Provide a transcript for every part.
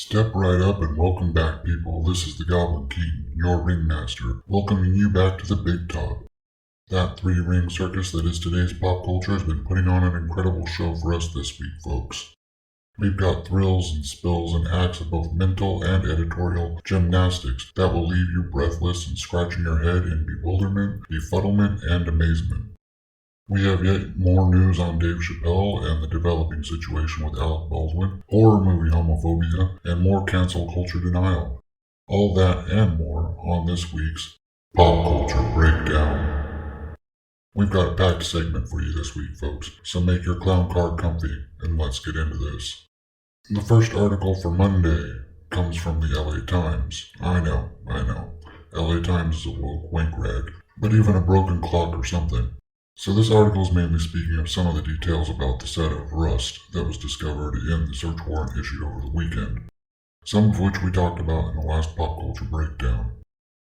Step right up and welcome back, people. This is the Goblin King, your ringmaster, welcoming you back to the big top. That three-ring circus that is today's pop culture has been putting on an incredible show for us this week, folks. We've got thrills and spills and acts of both mental and editorial gymnastics that will leave you breathless and scratching your head in bewilderment, befuddlement, and amazement. We have yet more news on Dave Chappelle and the developing situation with Alec Baldwin, horror movie homophobia, and more cancel culture denial. All that and more on this week's Pop Culture Breakdown. We've got a packed segment for you this week, folks, so make your clown car comfy and let's get into this. The first article for Monday comes from the LA Times. I know. LA Times is a woke wink rag, but even a broken clock or something. So this article is mainly speaking of some of the details about the set of Rust that was discovered in the search warrant issued over the weekend, some of which we talked about in the last Pop Culture Breakdown.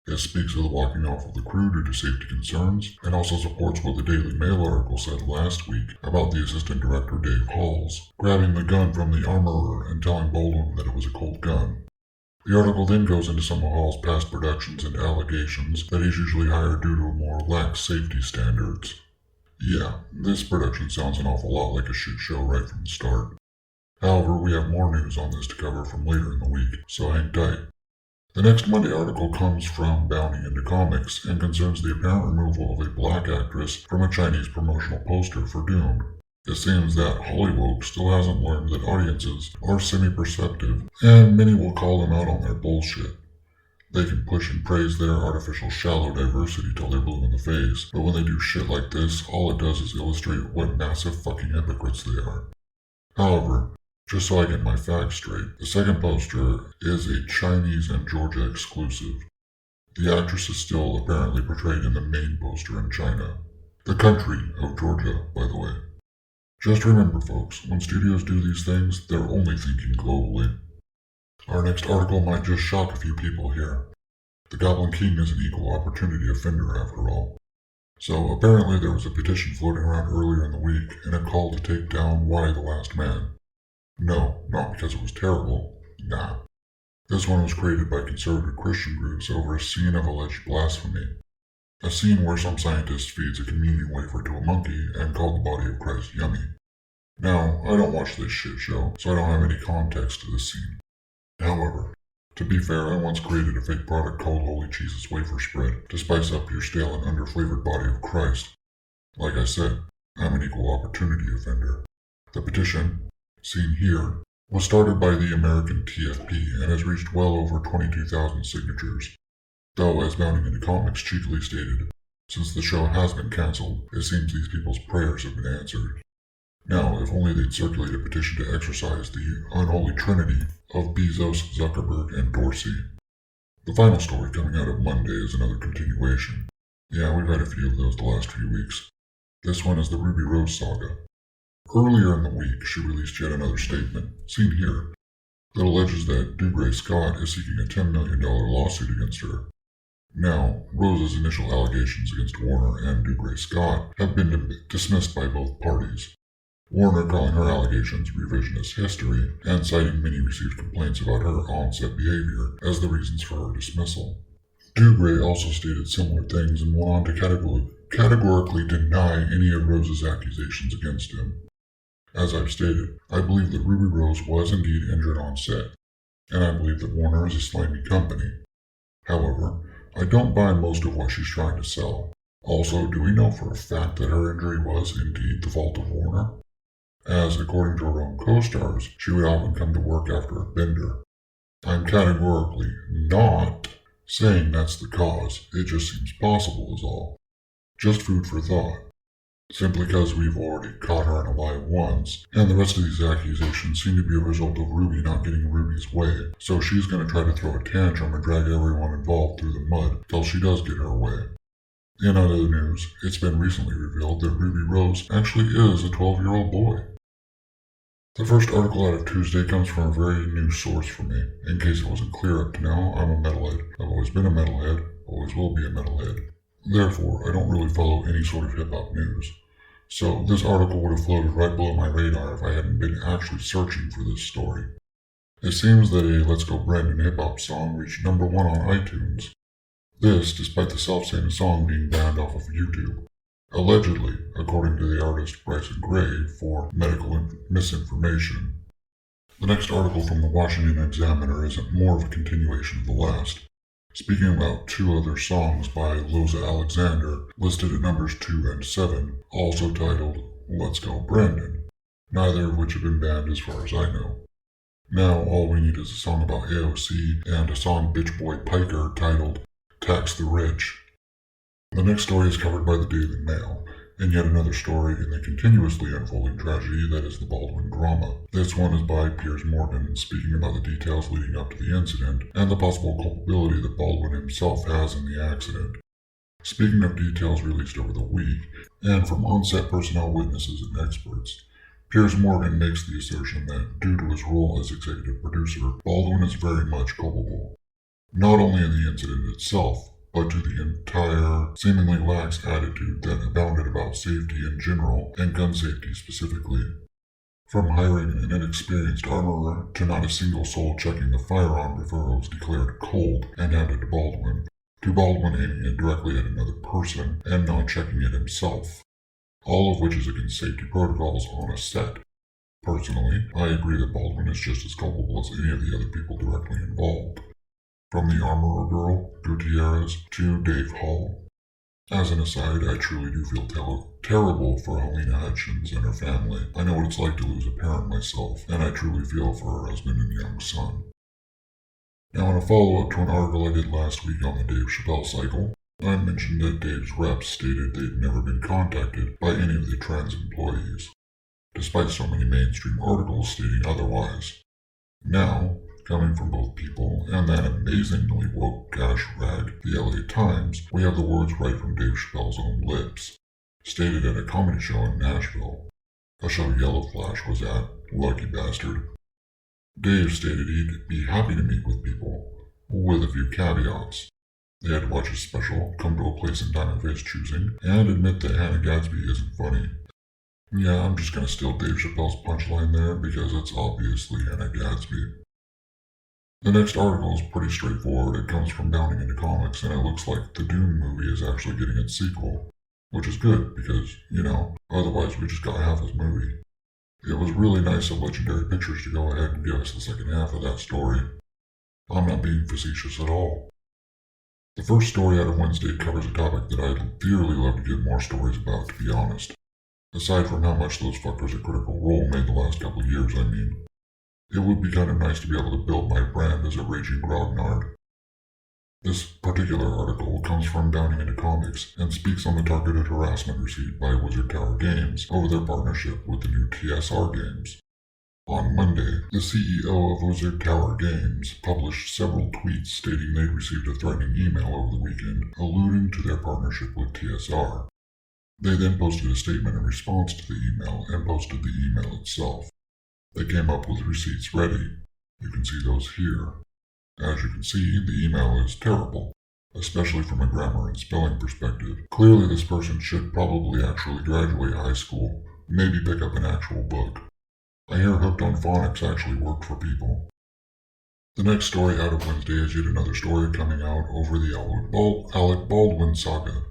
It speaks of the walking off of the crew due to safety concerns, and also supports what the Daily Mail article said last week about the assistant director Dave Halls grabbing the gun from the armorer and telling Baldwin that it was a Colt gun. The article then goes into some of Hall's past productions and allegations that he's usually hired due to more lax safety standards. Yeah, this production sounds an awful lot like a shit show right from the start. However, we have more news on this to cover from later in the week, so hang tight. The next Monday article comes from Bounty into Comics and concerns the apparent removal of a black actress from a Chinese promotional poster for Dune. It seems that Hollywood still hasn't learned that audiences are semi-perceptive, and many will call them out on their bullshit. They can push and praise their artificial shallow diversity till they're blue in the face, but when they do shit like this, all it does is illustrate what massive fucking hypocrites they are. However, just so I get my facts straight, the second poster is a Chinese and Georgia exclusive. The actress is still apparently portrayed in the main poster in China. The country of Georgia, by the way. Just remember, folks, when studios do these things, they're only thinking globally. Our next article might just shock a few people here. The Goblin King is an equal opportunity offender after all. So apparently there was a petition floating around earlier in the week and a call to take down Why the Last Man. No, not because it was terrible. Nah. This one was created by conservative Christian groups over a scene of alleged blasphemy. A scene where some scientist feeds a communion wafer to a monkey and called the body of Christ yummy. Now, I don't watch this shit show, so I don't have any context to this scene. However, to be fair, I once created a fake product called Holy Jesus Wafer Spread to spice up your stale and underflavored body of Christ. Like I said, I'm an equal opportunity offender. The petition, seen here, was started by the American TFP and has reached well over 22,000 signatures. Though, as Bounty into Comics cheekily stated, since the show has been cancelled, it seems these people's prayers have been answered. Now, if only they'd circulate a petition to exorcise the unholy trinity of Bezos, Zuckerberg, and Dorsey. The final story coming out of Monday is another continuation. Yeah, we've had a few of those the last few weeks. This one is the Ruby Rose saga. Earlier in the week, she released yet another statement, seen here, that alleges that Dougray Scott is seeking a $10 million lawsuit against her. Now, Rose's initial allegations against Warner and Dougray Scott have been dismissed by both parties. Warner calling her allegations revisionist history and citing many received complaints about her on-set behavior as the reasons for her dismissal. Dougray also stated similar things and went on to categorically deny any of Rose's accusations against him. As I've stated, I believe that Ruby Rose was indeed injured on set, and I believe that Warner is a slimy company. However, I don't buy most of what she's trying to sell. Also, do we know for a fact that her injury was indeed the fault of Warner? As, according to her own co-stars, she would often come to work after a bender. I'm categorically not saying that's the cause, it just seems possible is all. Just food for thought. Simply because we've already caught her in a lie once, and the rest of these accusations seem to be a result of Ruby not getting Ruby's way, so she's going to try to throw a tantrum and drag everyone involved through the mud till she does get her way. In other news, it's been recently revealed that Ruby Rose actually is a 12-year-old boy. The first article out of Tuesday comes from a very new source for me. In case it wasn't clear up to now, I'm a metalhead. I've always been a metalhead, always will be a metalhead. Therefore, I don't really follow any sort of hip-hop news. So this article would have floated right below my radar if I hadn't been actually searching for this story. It seems that a Let's Go Brandon hip-hop song reached #1 on iTunes. This, despite the self-same song being banned off of YouTube. Allegedly, according to the artist Bryson Gray, for medical misinformation. The next article from the Washington Examiner is more of a continuation of the last, speaking about two other songs by Loza Alexander, listed at numbers 2 and 7, also titled Let's Go Brandon, neither of which have been banned as far as I know. Now all we need is a song about AOC and a song Bitch Boy Piker titled Tax the Rich. The next story is covered by the Daily Mail, and yet another story in the continuously unfolding tragedy that is the Baldwin drama. This one is by Piers Morgan, speaking about the details leading up to the incident and the possible culpability that Baldwin himself has in the accident. Speaking of details released over the week, and from on-set personnel, witnesses, and experts, Piers Morgan makes the assertion that, due to his role as executive producer, Baldwin is very much culpable. Not only in the incident itself, but to the entire, seemingly lax attitude that abounded about safety in general and gun safety specifically. From hiring an inexperienced armorer to not a single soul checking the firearm before it was declared cold and handed to Baldwin aiming it directly at another person and not checking it himself. All of which is against safety protocols on a set. Personally, I agree that Baldwin is just as culpable as any of the other people directly involved. From the armorer girl, Gutierrez, to Dave Hall. As an aside, I truly do feel terrible for Helena Hutchins and her family. I know what it's like to lose a parent myself, and I truly feel for her husband and young son. Now, in a follow-up to an article I did last week on the Dave Chappelle cycle, I mentioned that Dave's reps stated they'd never been contacted by any of the trans employees, despite so many mainstream articles stating otherwise. Now, coming from both people and that amazingly woke cash rag, the LA Times, we have the words right from Dave Chappelle's own lips, stated at a comedy show in Nashville, a show Yellow Flash was at, lucky bastard. Dave stated he'd be happy to meet with people, with a few caveats. They had to watch his special, come to a place and time of his choosing, and admit that Hannah Gadsby isn't funny. Yeah, I'm just gonna steal Dave Chappelle's punchline there because it's obviously Hannah Gadsby. The next article is pretty straightforward. It comes from Bounding into Comics, and it looks like the Dune movie is actually getting its sequel, which is good because, otherwise we just got half his movie. It was really nice of Legendary Pictures to go ahead and give us the second half of that story. I'm not being facetious at all. The first story out of Wednesday covers a topic that I'd dearly love to get more stories about, to be honest. Aside from how much those fuckers at Critical Role made the last couple of years, I mean. It would be kind of nice to be able to build my brand as a raging grognard. This particular article comes from Bounding into Comics and speaks on the targeted harassment received by Wizard Tower Games over their partnership with the new TSR games. On Monday, the CEO of Wizard Tower Games published several tweets stating they'd received a threatening email over the weekend alluding to their partnership with TSR. They then posted a statement in response to the email and posted the email itself. They came up with receipts ready. You can see those here. As you can see, the email is terrible, especially from a grammar and spelling perspective. Clearly this person should probably actually graduate high school, maybe pick up an actual book. I hear Hooked on Phonics actually worked for people. The next story out of Wednesday is yet another story coming out over the Alec Baldwin saga.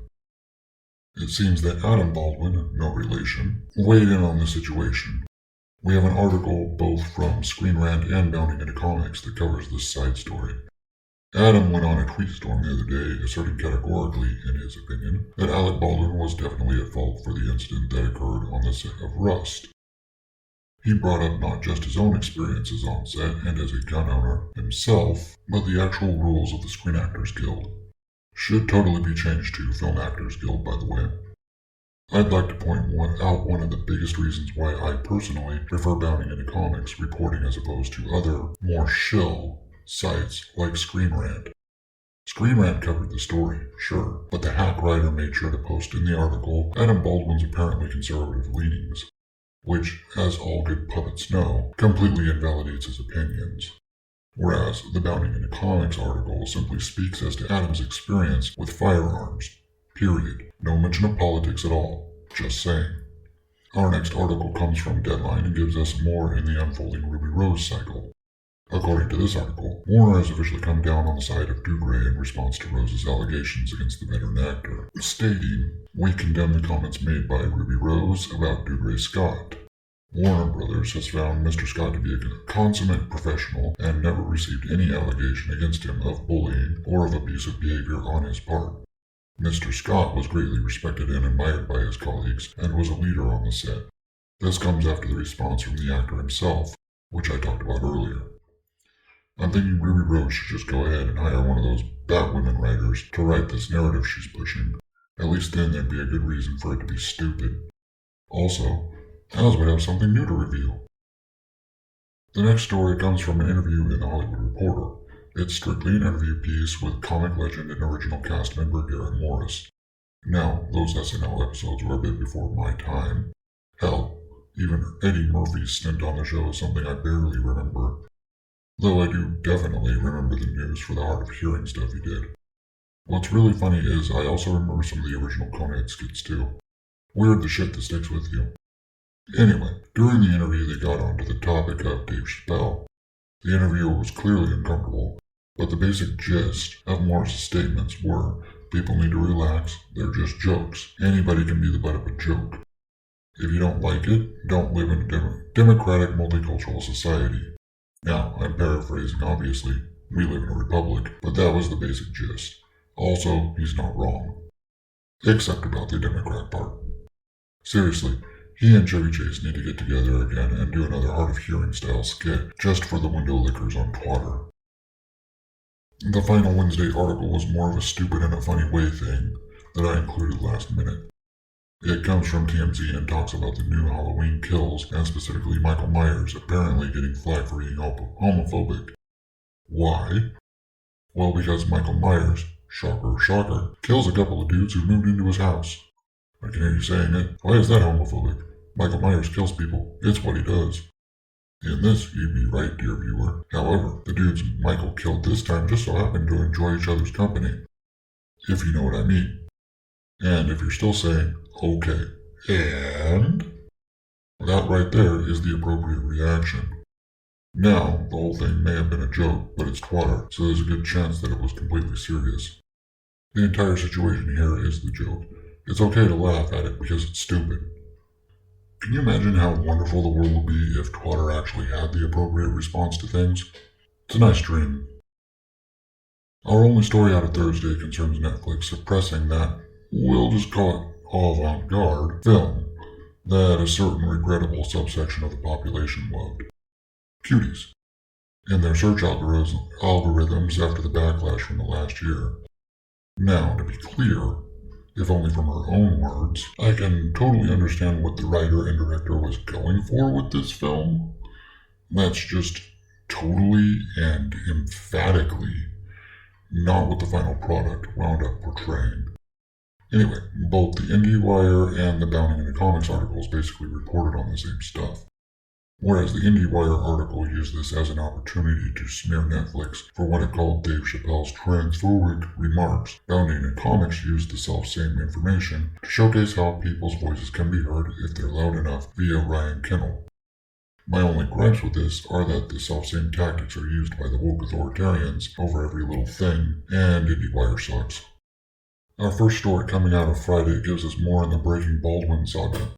It seems that Adam Baldwin, no relation, weighed in on the situation. We have an article both from Screen Rant and Bounding into Comics that covers this side story. Adam went on a tweet storm the other day, asserting categorically, in his opinion, that Alec Baldwin was definitely at fault for the incident that occurred on the set of Rust. He brought up not just his own experiences on set and as a gun owner himself, but the actual rules of the Screen Actors Guild. Should totally be changed to Film Actors Guild, by the way. I'd like to point out one of the biggest reasons why I personally prefer Bounding into Comics reporting as opposed to other, more shill sites like Screen Rant. Screen Rant covered the story, sure, but the hack writer made sure to post in the article Adam Baldwin's apparently conservative leanings, which, as all good puppets know, completely invalidates his opinions. Whereas the Bounding into Comics article simply speaks as to Adam's experience with firearms. Period. No mention of politics at all. Just saying. Our next article comes from Deadline and gives us more in the unfolding Ruby Rose cycle. According to this article, Warner has officially come down on the side of Dougray in response to Rose's allegations against the veteran actor, stating, "We condemn the comments made by Ruby Rose about Dougray Scott. Warner Brothers has found Mr. Scott to be a consummate professional and never received any allegation against him of bullying or of abusive behavior on his part. Mr. Scott was greatly respected and admired by his colleagues and was a leader on the set. This comes after the response from the actor himself, which I talked about earlier. I'm thinking Ruby Rose should just go ahead and hire one of those Batwoman writers to write this narrative she's pushing. At least then there'd be a good reason for it to be stupid. Also, Alice would have something new to reveal." The next story comes from an interview in The Hollywood Reporter. It's strictly an interview piece with comic legend and original cast member Garen Morris. Now, those SNL episodes were a bit before my time. Hell, even Eddie Murphy's stint on the show is something I barely remember. Though I do definitely remember the news for the hard of hearing stuff he did. What's really funny is I also remember some of the original Conehead skits too. Weird the shit that sticks with you. Anyway, during the interview they got onto the topic of Dave Chappelle. The interviewer was clearly uncomfortable, but the basic gist of Morris' statements were, people need to relax, they're just jokes. Anybody can be the butt of a joke. If you don't like it, don't live in a democratic multicultural society. Now, I'm paraphrasing obviously, we live in a republic, but that was the basic gist. Also, he's not wrong. Except about the Democrat part. Seriously, he and Chevy Chase need to get together again and do another hard of hearing style skit just for the window lickers on Twitter. The final Wednesday article was more of a stupid in a funny way thing that I included last minute. It comes from TMZ and talks about the new Halloween kills and specifically Michael Myers apparently getting flack for being homophobic. Why? Well, because Michael Myers, shocker, shocker, kills a couple of dudes who moved into his house. I can hear you saying it. Why is that homophobic? Michael Myers kills people. It's what he does. In this, you'd be right, dear viewer. However, the dudes Michael killed this time just so happened to enjoy each other's company. If you know what I mean. And if you're still saying, okay, and? That right there is the appropriate reaction. Now, the whole thing may have been a joke, but it's Twitter, so there's a good chance that it was completely serious. The entire situation here is the joke. It's okay to laugh at it because it's stupid. Can you imagine how wonderful the world would be if Twitter actually had the appropriate response to things? It's a nice dream. Our only story out of Thursday concerns Netflix suppressing that, we'll just call it avant-garde, film that a certain regrettable subsection of the population loved. Cuties. In their search algorithms after the backlash from the last year. Now, to be clear, if only from her own words, I can totally understand what the writer and director was going for with this film. That's just totally and emphatically not what the final product wound up portraying. Anyway, both the IndieWire and the Bounding into Comics articles basically reported on the same stuff. Whereas the IndieWire article used this as an opportunity to smear Netflix for what it called Dave Chappelle's transphobic remarks, Bounding into Comics used the self-same information to showcase how people's voices can be heard if they're loud enough via Ryan Kinnell. My only gripes with this are that the self-same tactics are used by the woke authoritarians over every little thing, and IndieWire sucks. Our first story coming out of Friday gives us more in the breaking Baldwin saga.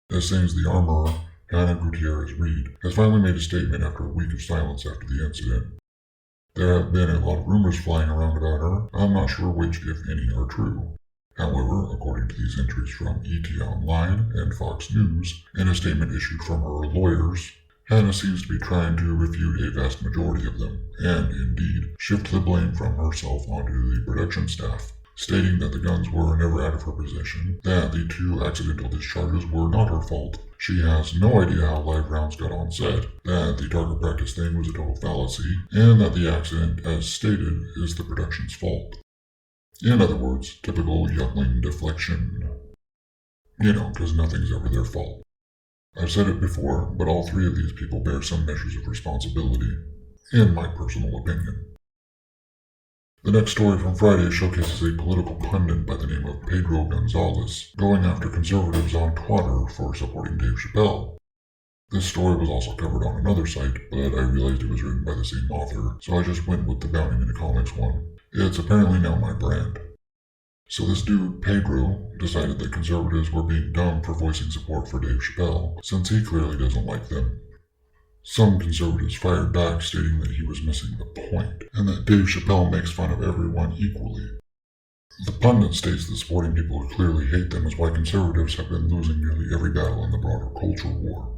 As seems the armorer, Hannah Gutierrez-Reed, has finally made a statement after a week of silence after the incident. There have been a lot of rumors flying around about her. I'm not sure which, if any, are true. However, according to these entries from ET Online and Fox News, in a statement issued from her lawyers, Hannah seems to be trying to refute a vast majority of them, and, indeed, shift the blame from herself onto the production staff, stating that the guns were never out of her possession, that the 2 accidental discharges were not her fault, she has no idea how live rounds got on set, that the target practice thing was a total fallacy, and that the accident, as stated, is the production's fault. In other words, typical youngling deflection. You know, because nothing's ever their fault. I've said it before, but all 3 of these people bear some measures of responsibility, in my personal opinion. The next story from Friday showcases a political pundit by the name of Pedro Gonzalez going after conservatives on Twitter for supporting Dave Chappelle. This story was also covered on another site, but I realized it was written by the same author, so I just went with the Bounding into Comics one. It's apparently now my brand. So this dude, Pedro, decided that conservatives were being dumb for voicing support for Dave Chappelle, since he clearly doesn't like them. Some conservatives fired back, stating that he was missing the point, and that Dave Chappelle makes fun of everyone equally. The pundit states that supporting people who clearly hate them is why conservatives have been losing nearly every battle in the broader culture war.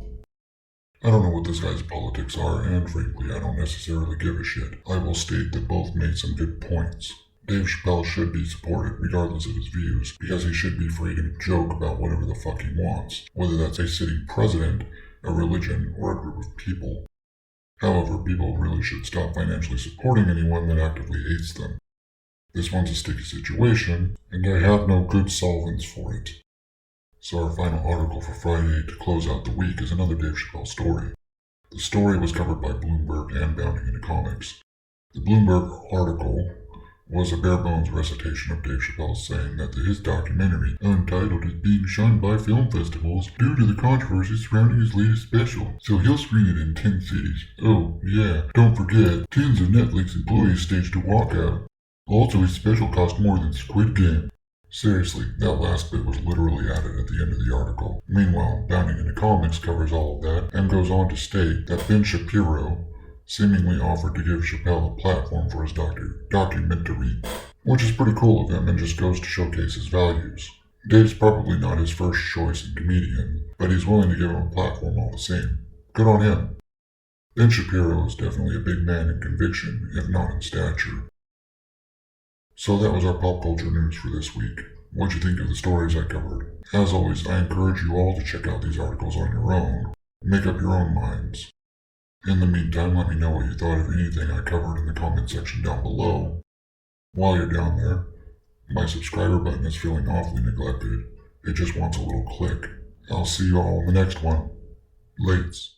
I don't know what this guy's politics are, and frankly, I don't necessarily give a shit. I will state that both made some good points. Dave Chappelle should be supported regardless of his views, because he should be free to joke about whatever the fuck he wants, whether that's a sitting president, a religion, or a group of people. However, people really should stop financially supporting anyone that actively hates them. This one's a sticky situation, and I have no good solvents for it. So our final article for Friday to close out the week is another Dave Chappelle story. The story was covered by Bloomberg and Bounding into Comics. The Bloomberg article was a bare-bones recitation of Dave Chappelle saying that his documentary, Untitled, is being shunned by film festivals due to the controversy surrounding his latest special, so he'll screen it in 10 cities. Oh, yeah, don't forget, tens of Netflix employees staged a walkout. Also, his special cost more than Squid Game. Seriously, that last bit was literally added at the end of the article. Meanwhile, Bounding into Comics covers all of that, and goes on to state that Ben Shapiro seemingly offered to give Chappelle a platform for his documentary, which is pretty cool of him and just goes to showcase his values. Dave's probably not his first choice in comedian, but he's willing to give him a platform all the same. Good on him. Ben Shapiro is definitely a big man in conviction, if not in stature. So that was our pop culture news for this week. What'd you think of the stories I covered? As always, I encourage you all to check out these articles on your own. Make up your own minds. In the meantime, let me know what you thought of anything I covered in the comment section down below. While you're down there, my subscriber button is feeling awfully neglected. It just wants a little click. I'll see you all in the next one. Lates.